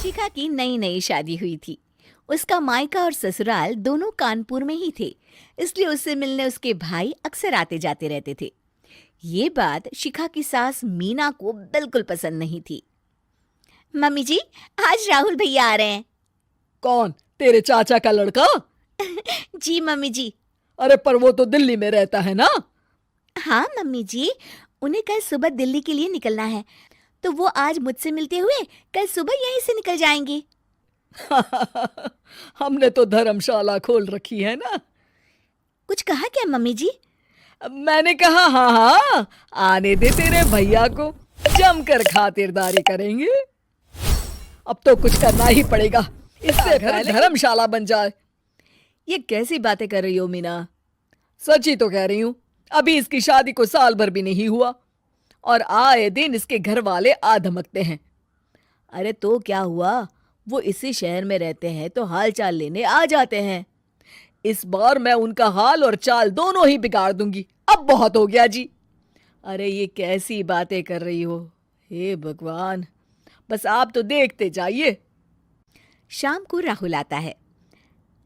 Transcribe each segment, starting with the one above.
शिखा की नई नई शादी हुई थी। उसका मायका और ससुराल दोनों कानपुर में ही थे, इसलिए उससे मिलने उसके भाई अक्सर आते जाते रहते थे। ये बात शिखा की सास मीना को बिल्कुल पसंद नहीं थी। मम्मी जी, आज राहुल भैया आ रहे हैं। कौन, तेरे चाचा का लड़का? जी मम्मी जी। अरे पर वो तो दिल्ली में रहता है ना। हाँ मम्मी जी, उन्हें कल सुबह दिल्ली के लिए निकलना है, तो वो आज मुझसे मिलते हुए कल सुबह यहीं से निकल जाएंगे। हमने तो धर्मशाला खोल रखी है ना। कुछ कहा क्या मम्मी जी? मैंने कहा हाँ हाँ, आने दे तेरे भैया को, जमकर खातिरदारी करेंगे। अब तो कुछ करना ही पड़ेगा, इससे पहले धर्मशाला बन जाए। ये कैसी बातें कर रही हो मीना? सच ही तो कह रही हूँ। अभी इसकी शादी को साल भर भी नहीं हुआ और आए दिन इसके घर वाले आ धमकते हैं। अरे तो क्या हुआ, वो इसी शहर में रहते हैं तो हाल चाल लेने आ जाते हैं। इस बार मैं उनका हाल और चाल दोनों ही बिगाड़ दूंगी। अब बहुत हो गया जी। अरे ये कैसी बातें कर रही हो, हे भगवान। बस आप तो देखते जाइए। शाम को राहुल आता है।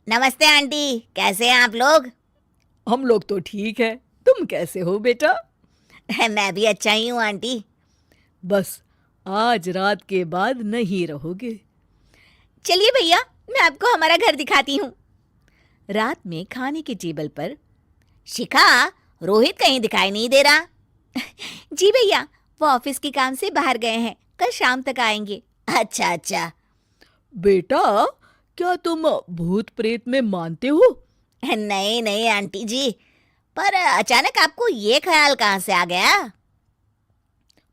नमस्ते आंटी, कैसे हैं आप लोग? हम लोग तो ठीक है, तुम कैसे हो बेटा? मैं भी अच्छा ही हूँ आंटी। बस आज रात के बाद नहीं रहोगे। चलिए भैया, मैं आपको हमारा घर दिखाती हूँ। रात में खाने के टेबल पर शिखा, रोहित कहीं दिखाई नहीं दे रहा। जी भैया, वो ऑफिस के काम से बाहर गए हैं, कल शाम तक आएंगे। अच्छा अच्छा। बेटा, क्या तुम भूत प्रेत में मानते हो? नहीं नहीं आंटी जी, पर अचानक आपको ये ख्याल कहाँ से आ गया?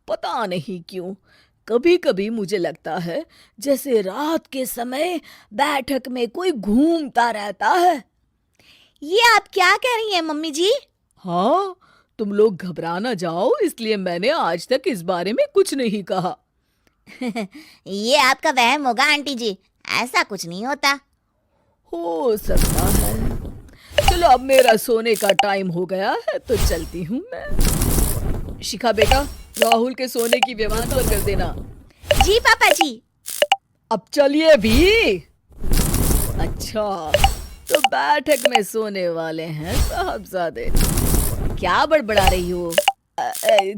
पता नहीं क्यों, कभी कभी मुझे लगता है जैसे रात के समय बैठक में कोई घूमता रहता है। ये आप क्या कह रही हैं मम्मी जी? हाँ, तुम लोग घबरा ना जाओ, इसलिए मैंने आज तक इस बारे में कुछ नहीं कहा। ये आपका वहम होगा आंटी जी, ऐसा कुछ नहीं होता। हो सकता है। चलो अब मेरा सोने का टाइम हो गया है तो चलती हूँ मैं। शिखा बेटा, राहुल के सोने की व्यवस्था कर देना। जी पापा जी। अब चलिए भी। अच्छा, तो बैठक में सोने वाले हैं साहबजादे। क्या बड़बड़ा रही हो?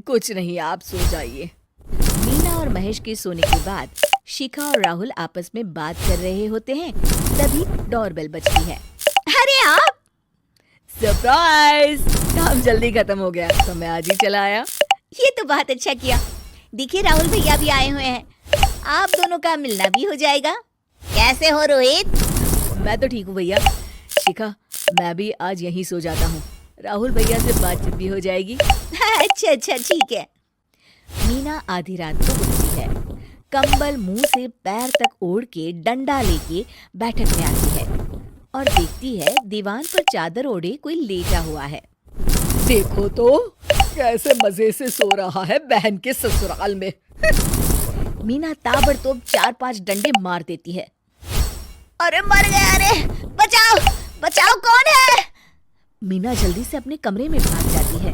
कुछ नहीं, आप सो जाइए। मीना और महेश के सोने के बाद शिखा और राहुल आपस में बात कर रहे होते हैं, तभी डोरबेल बजती है। अरे आप! सरप्राइज! काम जल्दी खत्म हो गया तो मैं आज ही चला आया। ये तो बहुत अच्छा किया। देखिए राहुल भैया भी आए हुए हैं, आप दोनों का मिलना भी हो जाएगा। कैसे हो रोहित? मैं तो ठीक हूँ भैया। शिखा, मैं भी आज यहीं सो जाता हूँ, राहुल भैया से बातचीत भी हो जाएगी। अच्छा अच्छा ठीक है। मीना आधी रात को उठती है, कंबल मुंह से पैर तक ओढ़ के डंडा लेके बैठक में आती है और देखती है दीवान पर चादर ओढ़े कोई लेटा हुआ है। देखो तो कैसे मजे से सो रहा है बहन के ससुराल में। मीना ताबड़तोड़ 4-5 डंडे मार देती है। अरे मर गया, अरे बचाओ बचाओ, कौन है? मीना जल्दी से अपने कमरे में भाग जाती है।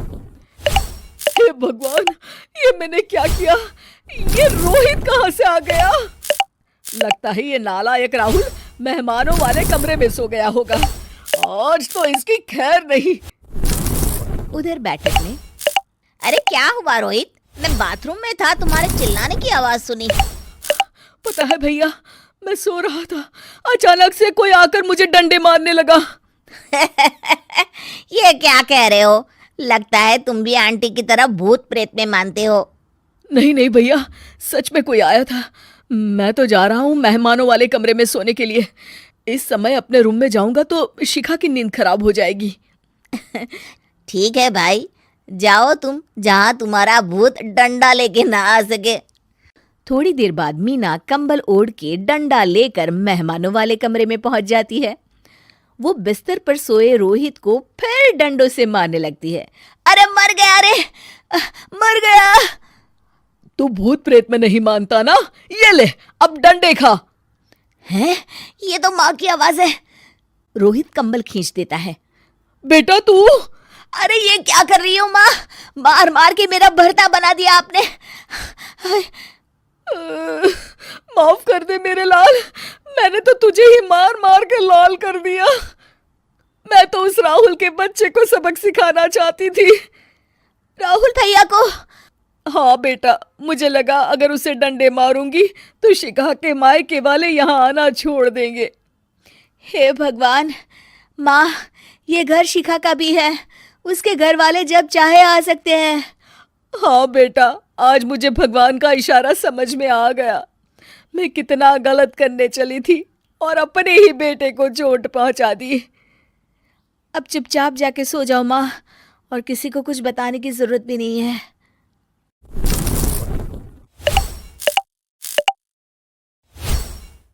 हे भगवान, ये मैंने क्या किया? ये रोहित कहाँ से आ गया? लगता है ये नालायक राहुल मेहमानों वाले कमरे में सो गया होगा। आज तो इसकी खैर नहीं। उधर बैठक में, अरे क्या हुआ रोहित? मैं बाथरूम में था, तुम्हारे चिल्लाने की आवाज सुनी। पता है भैया, मैं सो रहा था, अचानक से कोई आकर मुझे डंडे मारने लगा। ये क्या कह रहे हो? लगता है तुम भी आंटी की तरह भूत प्रेत में मानते हो। नहीं नहीं भैया, सच में कोई आया था। मैं तो जा रहा हूँ मेहमानों वाले कमरे में सोने के लिए। इस समय अपने रूम में जाऊंगा तो शिखा की नींद खराब हो जाएगी। ठीक है भाई, जाओ तुम, जहाँ तुम्हारा भूत डंडा लेके ना आ सके। थोड़ी देर बाद मीना कंबल ओढ़ के डंडा लेकर मेहमानों वाले कमरे में पहुंच जाती है। वो बिस्तर पर सोए रोहित को फिर डंडों से मारने लगती है। अरे मर गया, अरे मर गया। तू भूत प्रेत में नहीं मानता ना? ये ले, अब डंडे खा। हैं? ये तो माँ की आवाज है। रोहित कंबल खींच देता है। बेटा तू! अरे ये क्या कर रही हो माँ? मार मार के मेरा भरता बना दिया आपने। माफ कर दे मेरे लाल, मैंने तो तुझे ही मार मार के लाल कर दिया। मैं तो उस राहुल के बच्चे को सबक सिखाना चाहती थी। राहुल भैया को? हाँ बेटा, मुझे लगा अगर उसे डंडे मारूंगी तो शिखा के मायके वाले यहाँ आना छोड़ देंगे। हे भगवान, माँ, ये घर शिखा का भी है, उसके घर वाले जब चाहे आ सकते हैं। हाँ बेटा, आज मुझे भगवान का इशारा समझ में आ गया। मैं कितना गलत करने चली थी और अपने ही बेटे को चोट पहुंचा दी। अब चुपचाप जाके सो जाओ माँ, और किसी को कुछ बताने की जरूरत भी नहीं है।